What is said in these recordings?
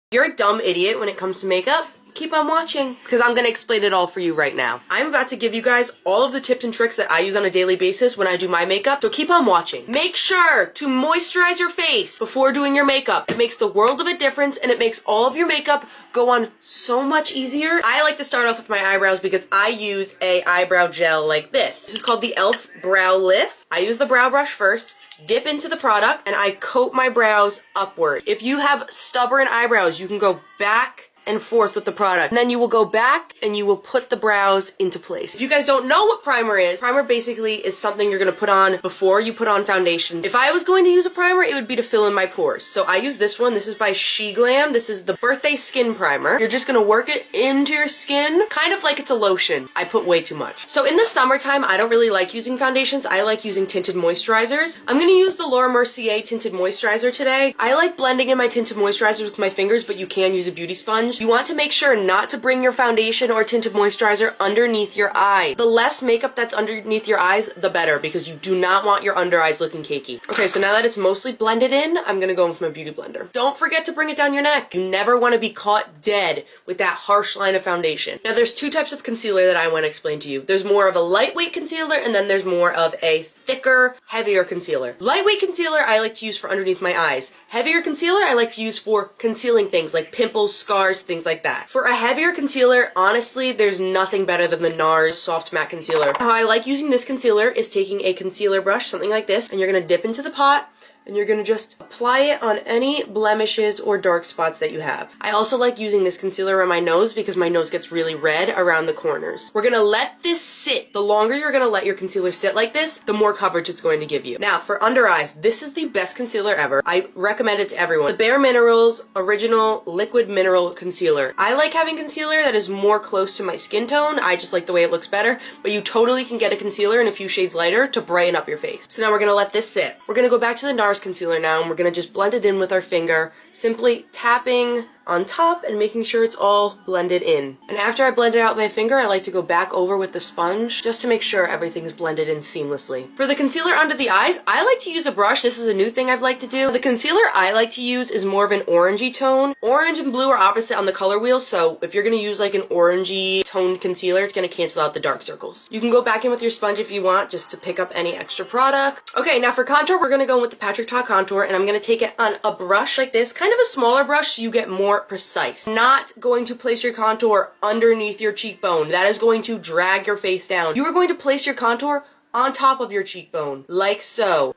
You're a dumb idiot when it comes to makeup. Keep on watching, because I'm going to explain it all for you right now. I'm about to give you guys all of the tips and tricks that I use on a daily basis when I do my makeup, so keep on watching. Make sure to moisturize your face before doing your makeup. It makes the world of a difference, and it makes all of your makeup go on so much easier. I like to start off with my eyebrows because I use a eyebrow gel like this. This is called the e.l.f. Brow Lift. I use the brow brush first, dip into the product, and I coat my brows upward. If you have stubborn eyebrows, you can go back and forth with the product. And then you will go back and you will put the brows into place. If you guys don't know what primer is, primer basically is something you're gonna put on before you put on foundation. If I was going to use a primer, it would be to fill in my pores. So I use this one. This is by SheGlam. This is the Birthday Skin Primer. You're just gonna work it into your skin, kind of like it's a lotion. I put way too much. So in the summertime, I don't really like using foundations. I like using tinted moisturizers. I'm gonna use the Laura Mercier tinted moisturizer today. I like blending in my tinted moisturizers with my fingers, but you can use a beauty sponge. You want to make sure not to bring your foundation or tinted moisturizer underneath your eye. The less makeup that's underneath your eyes, the better, because you do not want your under eyes looking cakey. Okay, so now that it's mostly blended in, I'm gonna go in with my beauty blender. Don't forget to bring it down your neck. You never want to be caught dead with that harsh line of foundation. Now there's two types of concealer that I want to explain to you. There's more of a lightweight concealer, and then there's more of a thicker, heavier concealer. Lightweight concealer I like to use for underneath my eyes. Heavier concealer I like to use for concealing things like pimples, scars, things like that. For a heavier concealer, honestly, there's nothing better than the NARS Soft Matte Concealer. How I like using this concealer is taking a concealer brush, something like this, and you're gonna dip into the pot, and you're gonna just apply it on any blemishes or dark spots that you have. I also like using this concealer on my nose because my nose gets really red around the corners. We're gonna let this sit. The longer you're gonna let your concealer sit like this, the more coverage it's going to give you. Now, for under eyes, this is the best concealer ever. I recommend it to everyone. The Bare Minerals Original Liquid Mineral Concealer. I like having concealer that is more close to my skin tone. I just like the way it looks better, but you totally can get a concealer in a few shades lighter to brighten up your face. So now we're gonna let this sit. We're gonna go back to the NARS concealer now, and we're gonna just blend it in with our finger, simply tapping on top and making sure it's all blended in. And after I blend it out with my finger, I like to go back over with the sponge just to make sure everything's blended in seamlessly. For the concealer under the eyes, I like to use a brush. This is a new thing I've liked to do. The concealer I like to use is more of an orangey tone. Orange and blue are opposite on the color wheel, so if you're gonna use like an orangey toned concealer, it's gonna cancel out the dark circles. You can go back in with your sponge if you want, just to pick up any extra product. Okay, now for contour, we're gonna go in with the Patrick Ta contour, and I'm gonna take it on a brush like this, kind of a smaller brush so you get more precise. Not going to place your contour underneath your cheekbone. That is going to drag your face down. You are going to place your contour on top of your cheekbone, like so.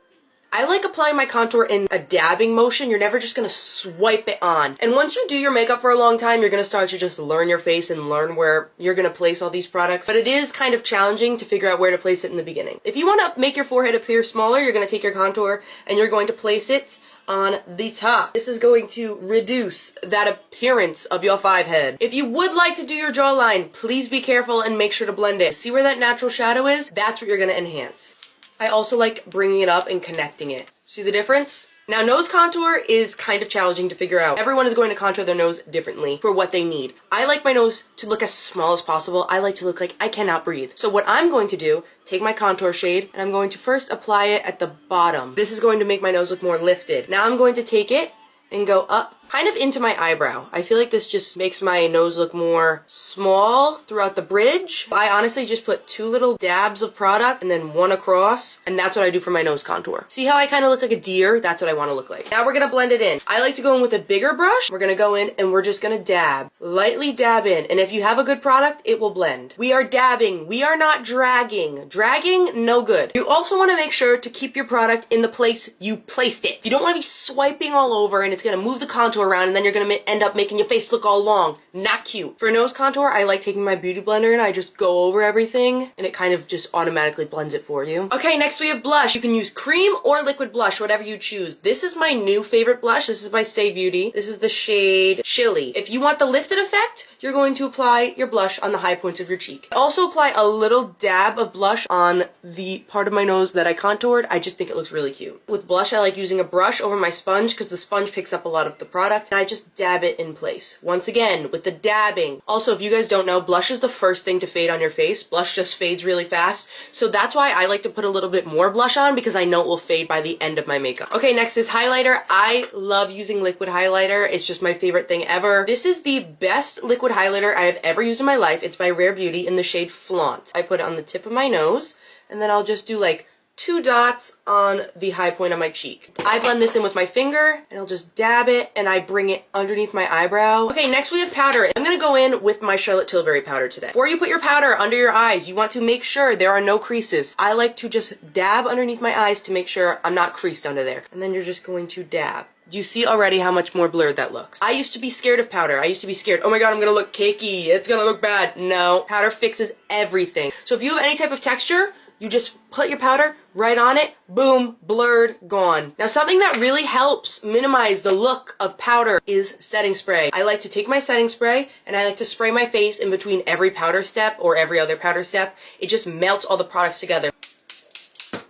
I like applying my contour in a dabbing motion. You're never just gonna swipe it on. And once you do your makeup for a long time, you're gonna start to just learn your face and learn where you're gonna place all these products. But it is kind of challenging to figure out where to place it in the beginning. If you wanna make your forehead appear smaller, you're gonna take your contour and you're going to place it on the top. This is going to reduce that appearance of your five head. If you would like to do your jawline, please be careful and make sure to blend it. See where that natural shadow is? That's what you're gonna enhance. I also like bringing it up and connecting it. See the difference? Now, nose contour is kind of challenging to figure out. Everyone is going to contour their nose differently for what they need. I like my nose to look as small as possible. I like to look like I cannot breathe. So what I'm going to do, take my contour shade, and I'm going to first apply it at the bottom. This is going to make my nose look more lifted. Now I'm going to take it and go up kind of into my eyebrow. I feel like this just makes my nose look more small throughout the bridge. I honestly just put 2 little dabs of product and then 1 across, and that's what I do for my nose contour. See how I kind of look like a deer? That's what I want to look like. Now we're gonna blend it in. I like to go in with a bigger brush. We're gonna go in and we're just gonna dab. Lightly dab in, and if you have a good product, it will blend. We are dabbing. We are not dragging. Dragging, no good. You also want to make sure to keep your product in the place you placed it. You don't want to be swiping all over and it's gonna move the contour around, and then you're gonna end up making your face look all long. Not cute. For nose contour, I like taking my beauty blender and I just go over everything, and it kind of just automatically blends it for you. Okay, next we have blush. You can use cream or liquid blush, whatever you choose. This is my new favorite blush. This is by Say Beauty. This is the shade Chili. If you want the lifted effect, you're going to apply your blush on the high points of your cheek. Also apply a little dab of blush on the part of my nose that I contoured. I just think it looks really cute. With blush, I like using a brush over my sponge because the sponge picks up a lot of the product. product, and I just dab it in place. Once again, with the dabbing. Also, if you guys don't know, blush is the first thing to fade on your face. Blush just fades really fast. So that's why I like to put a little bit more blush on, because I know it will fade by the end of my makeup. Okay, next is highlighter. I love using liquid highlighter. It's just my favorite thing ever. This is the best liquid highlighter I have ever used in my life. It's by Rare Beauty in the shade Flaunt. I put it on the tip of my nose, and then I'll just do like 2 dots on the high point of my cheek. I blend this in with my finger, and I'll just dab it, and I bring it underneath my eyebrow. Okay, next we have powder. I'm gonna go in with my Charlotte Tilbury powder today. Before you put your powder under your eyes, you want to make sure there are no creases. I like to just dab underneath my eyes to make sure I'm not creased under there. And then you're just going to dab. Do you see already how much more blurred that looks? I used to be scared of powder. I used to be scared, oh my god, I'm gonna look cakey. It's gonna look bad. No, powder fixes everything. So if you have any type of texture, you just put your powder right on it, boom, blurred, gone. Now something that really helps minimize the look of powder is setting spray. I like to take my setting spray and I like to spray my face in between every powder step or every other powder step. It just melts all the products together.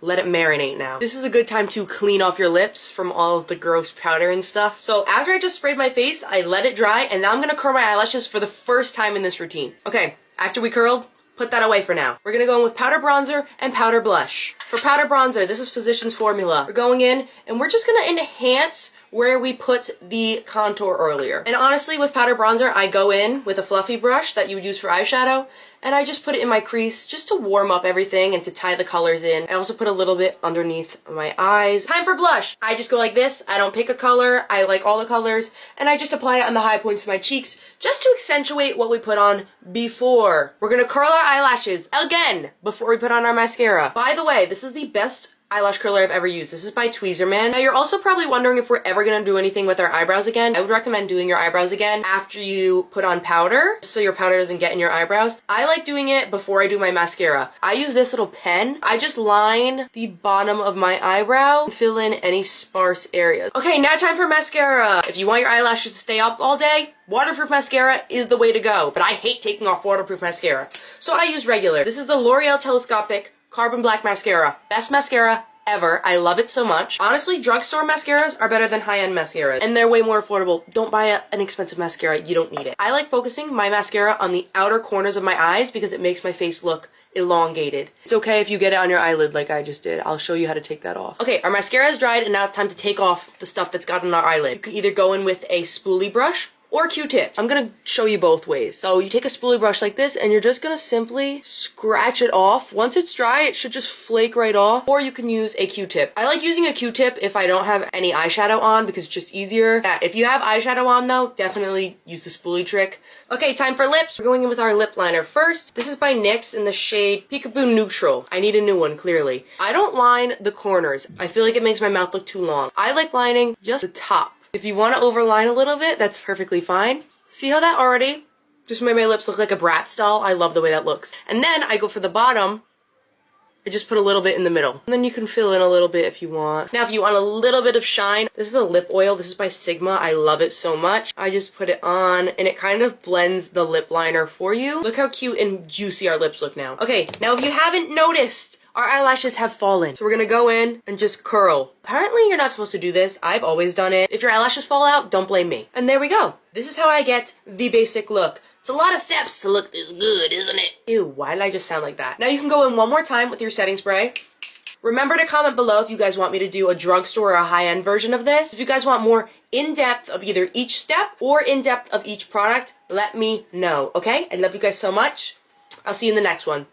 Let it marinate now. This is a good time to clean off your lips from all of the gross powder and stuff. So after I just sprayed my face, I let it dry, and now I'm gonna curl my eyelashes for the first time in this routine. Okay, after we curled, put that away for now. We're gonna go in with powder bronzer and powder blush. For powder bronzer, this is Physicians Formula. We're going in and we're just gonna enhance where we put the contour earlier. And honestly, with powder bronzer, I go in with a fluffy brush that you would use for eyeshadow, and I just put it in my crease just to warm up everything and to tie the colors in. I also put a little bit underneath my eyes. Time for blush. I just go like this. I don't pick a color. I like all the colors, and I just apply it on the high points of my cheeks just to accentuate what we put on before. We're gonna curl our eyelashes again before we put on our mascara. By the way, this is the best eyelash curler I've ever used. This is by Tweezerman. Now you're also probably wondering if we're ever gonna do anything with our eyebrows again. I would recommend doing your eyebrows again after you put on powder, so your powder doesn't get in your eyebrows. I like doing it before I do my mascara. I use this little pen. I just line the bottom of my eyebrow and fill in any sparse areas. Okay, now time for mascara. If you want your eyelashes to stay up all day, waterproof mascara is the way to go, but I hate taking off waterproof mascara, so I use regular. This is the L'Oreal Telescopic Carbon Black Mascara. Best mascara ever. I love it so much. Honestly, drugstore mascaras are better than high-end mascaras, and they're way more affordable. Don't buy an expensive mascara. You don't need it. I like focusing my mascara on the outer corners of my eyes because it makes my face look elongated. It's okay if you get it on your eyelid like I just did. I'll show you how to take that off. Okay, our mascara is dried, and now it's time to take off the stuff that's got on our eyelid. You can either go in with a spoolie brush or Q-tips. I'm gonna show you both ways. So you take a spoolie brush like this, and you're just gonna simply scratch it off. Once it's dry, it should just flake right off. Or you can use a Q-tip. I like using a Q-tip if I don't have any eyeshadow on because it's just easier. Yeah, if you have eyeshadow on though, definitely use the spoolie trick. Okay, time for lips. We're going in with our lip liner first. This is by NYX in the shade Peekaboo Neutral. I need a new one, clearly. I don't line the corners. I feel like it makes my mouth look too long. I like lining just the top. If you want to overline a little bit, that's perfectly fine. See how that already just made my lips look like a Bratz doll? I love the way that looks. And then I go for the bottom. I just put a little bit in the middle. And then you can fill in a little bit if you want. Now, if you want a little bit of shine, this is a lip oil. This is by Sigma. I love it so much. I just put it on, and it kind of blends the lip liner for you. Look how cute and juicy our lips look now. Okay, now if you haven't noticed, our eyelashes have fallen. So we're gonna go in and just curl. Apparently you're not supposed to do this. I've always done it. If your eyelashes fall out, don't blame me. And there we go. This is how I get the basic look. It's a lot of steps to look this good, isn't it? Ew, why did I just sound like that? Now you can go in one more time with your setting spray. Remember to comment below if you guys want me to do a drugstore or a high-end version of this. If you guys want more in-depth of either each step or in-depth of each product, let me know, okay? I love you guys so much. I'll see you in the next one.